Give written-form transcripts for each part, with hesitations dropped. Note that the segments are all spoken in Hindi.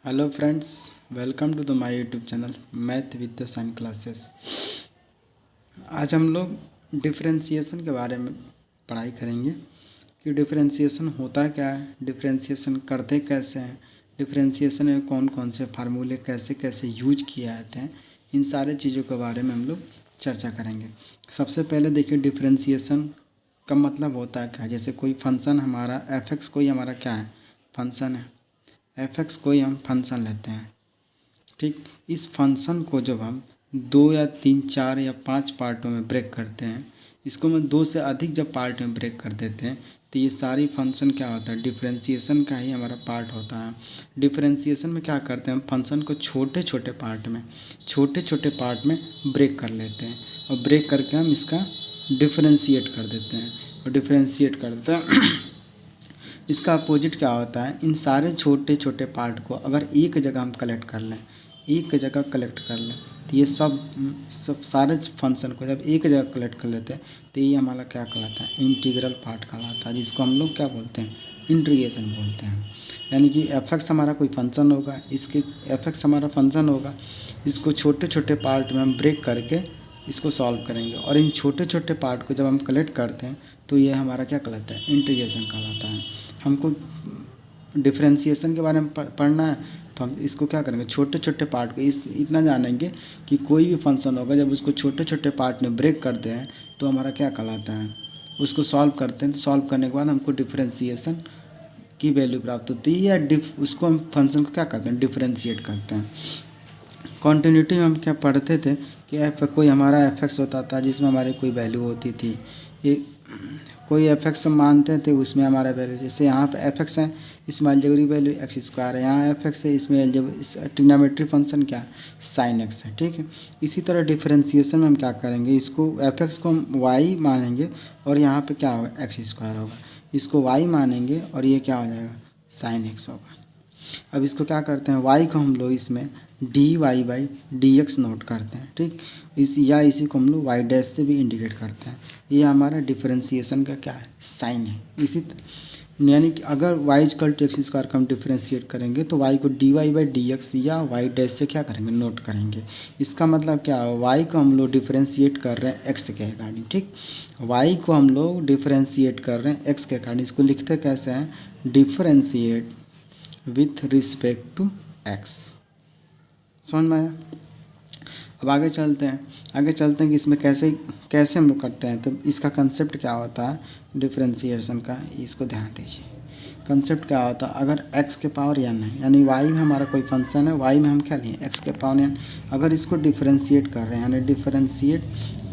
Hello friends, welcome to the my YouTube channel math with the sign classes. आज हम लोग डिफरेंशिएशन के बारे में पढ़ाई करेंगे कि डिफरेंशिएशन होता क्या है, डिफरेंशिएशन करते कैसे हैं, डिफरेंशिएशन में कौन कौन से फार्मूले कैसे कैसे यूज किए जाते हैं। इन सारे चीज़ों के बारे में हम लोग चर्चा करेंगे। सबसे पहले देखिए, डिफरेंशिएशन का मतलब होता है क्या। जैसे कोई फंक्शन हमारा f(x) कोई हमारा क्या है, फंक्शन है। f(x) कोई हम फंक्शन लेते हैं, ठीक। इस फंक्शन को जब हम 2 या 3 4 या 5 पार्टों में ब्रेक करते हैं, इसको मैं 2 से अधिक जब पार्ट में ब्रेक कर देते हैं तो ये सारी फंक्शन क्या होता है, डिफरेंशिएशन का ही हमारा पार्ट होता है। डिफरेंशिएशन में क्या करते हैं, हम फंक्शन को छोटे छोटे पार्ट में ब्रेक कर लेते हैं और ब्रेक करके हम इसका डिफरेंशिएट कर देते हैं और डिफरेंशिएट कर देते हैं। इसका अपोजिट क्या होता है, इन सारे छोटे छोटे पार्ट को अगर एक जगह हम कलेक्ट कर लें, तो ये सब सारे फंक्शन को जब एक जगह कलेक्ट कर लेते हैं तो ये हमारा क्या कहलाता है, इंटीग्रल पार्ट कहलाता है, जिसको हम लोग क्या बोलते हैं, इंटीग्रेशन बोलते हैं। यानी कि f(x) हमारा कोई फंक्शन होगा, इसके f(x) हमारा फंक्शन होगा, इसको छोटे छोटे पार्ट में हम ब्रेक करके इसको सॉल्व करेंगे और इन छोटे छोटे पार्ट को जब हम कलेक्ट करते हैं तो ये हमारा क्या कहलाता है, इंटीग्रेशन कहलाता है। हमको डिफरेंशिएशन के बारे में पढ़ना है तो हम इसको क्या करेंगे, छोटे छोटे पार्ट को इतना जानेंगे कि कोई भी फंक्शन होगा जब उसको छोटे छोटे पार्ट में ब्रेक करते हैं तो हमारा क्या कहलाता है, उसको सॉल्व करते हैं। तो सॉल्व करने के बाद हमको डिफरेंशिएशन की वैल्यू प्राप्त होती है या उसको हम फंक्शन को क्या करते हैं, डिफरेंशिएट करते हैं। कॉन्टिन्यूटी में हम क्या पढ़ते थे कि कोई हमारा f(x) होता था जिसमें हमारी कोई वैल्यू होती थी, ये कोई f(x) मानते थे, उसमें हमारा वैल्यू, जैसे यहाँ पे f(x) है, इसमें अलजेब्रिक वैल्यू x² है, यहाँ f(x) है, इसमें ट्रिग्नोमेट्री फंक्शन क्या sin x है, ठीक है। इसी तरह डिफरेंशिएशन में हम क्या करेंगे, इसको f(x) को हम y मानेंगे और यहाँ पे क्या होगा, x² होगा, इसको y मानेंगे और ये क्या हो जाएगा, sin x होगा। अब इसको क्या करते हैं, y को हम लोग इसमें dy/dx नोट करते हैं, ठीक। इसी को हम लोग y' से भी इंडिकेट करते हैं। ये हमारा डिफरेंशिएशन का क्या है, साइन है। यानी कि अगर y=x² का हम डिफरेंशिएट करेंगे तो y को dy/dx या y' से क्या करेंगे, नोट करेंगे। इसका मतलब क्या है, y को हम लोग डिफरेंशिएट कर रहे हैं x के अकॉर्डिंग, ठीक। y को हम लोग डिफरेंशिएट कर रहे हैं x के अकॉर्डिंग। इसको लिखते कैसे हैं, differentiate with respect to x। समझ में आया। अब आगे चलते हैं कि इसमें कैसे कैसे हम लोग करते हैं। तो इसका कंसेप्ट क्या होता है डिफरेंशिएशन का, इसको ध्यान दीजिए। कंसेप्ट क्या होता है, अगर x के पावर n है, यानी y में हमारा कोई फंक्शन है, y में हम क्या लिए, x के पावर n, अगर इसको डिफरेंशिएट कर रहे हैं यानी differentiate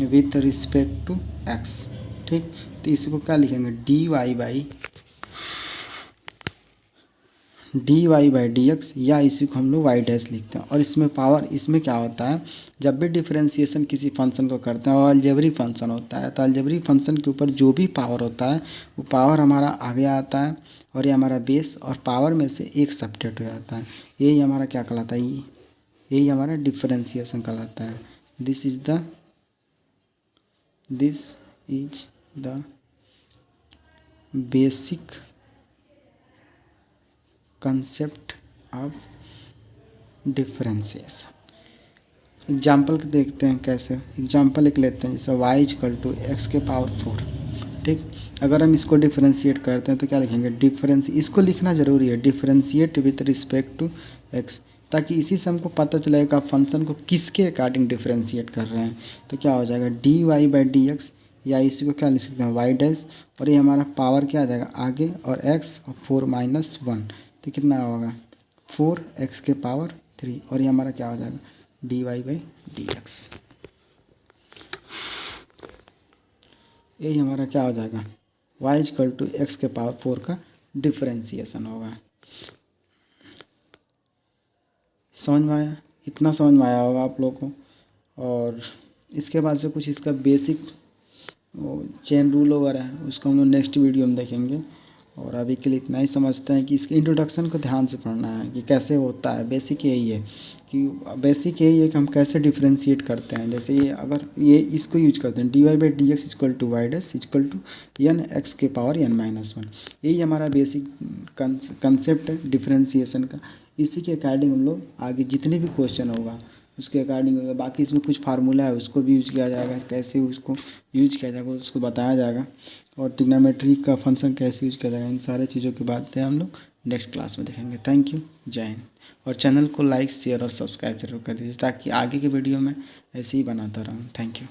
with respect to x, ठीक। तो इसको क्या लिखेंगे, dy/dx या इसी को हम लोग y' लिखते हैं। और इसमें पावर, इसमें क्या होता है, जब भी डिफरेंशिएशन किसी फंक्शन को करते हैं और अलजेब्रिक फंक्शन होता है तो अलजेब्रिक फंक्शन के ऊपर जो भी पावर होता है वो पावर हमारा आगे आता है और ये हमारा बेस और पावर में से एक सबट्रैक्ट हो जाता है। यही हमारा क्या कहलाता है, यही हमारा डिफरेंशिएशन कहलाता है। This is the basic concept of differentiation. Example देखते हैं कैसे, एग्जाम्पल एक लेते हैं, जैसे y=x⁴, ठीक। अगर हम इसको डिफरेंशिएट करते हैं तो क्या लिखेंगे, इसको लिखना ज़रूरी है, differentiate with respect to x, ताकि इसी से हमको पता चलेगा फंक्शन को किसके अकॉर्डिंग डिफरेंशिएट कर रहे हैं। तो क्या हो जाएगा, dy/dx या इसी को क्या लिख सकते हैं, y' और ये हमारा पावर क्या आ जाएगा आगे और x और 4 - 1, तो कितना होगा 4x⁴ और ये हमारा क्या हो जाएगा dy/dx। यही हमारा क्या हो जाएगा, y=x⁴ का डिफरेंशिएशन होगा। समझ में आया, इतना समझ में आया होगा आप लोगों को। और इसके बाद से कुछ इसका बेसिक चेन रूल वगैरह है, उसको हम लोग नेक्स्ट वीडियो में देखेंगे। और अभी के लिए इतना ही समझते हैं कि इसके इंट्रोडक्शन को ध्यान से पढ़ना है कि कैसे होता है। बेसिक यही है कि हम कैसे डिफ्रेंशिएट करते हैं। जैसे ये अगर ये इसको यूज करते हैं dy/dx equal to y dash equal to n x के पावर n-1, यही हमारा बेसिक कंसेप्ट है डिफ्रेंशिएशन का। इसी के अकॉर्डिंग हम लोग आगे जितने भी क्वेश्चन होगा उसके अकॉर्डिंग होगा। बाकी इसमें कुछ फार्मूला है उसको भी यूज किया जाएगा, कैसे उसको यूज किया जाएगा उसको बताया जाएगा, और ट्रिग्नोमेट्री का फंक्शन कैसे यूज किया जाएगा, इन सारे चीज़ों की बातें हम लोग नेक्स्ट क्लास में देखेंगे। थैंक यू, जय हिंद। और चैनल को लाइक शेयर और सब्सक्राइब जरूर कर दीजिए ताकि आगे के वीडियो में ऐसे ही बनाता रहूँ। Thank you.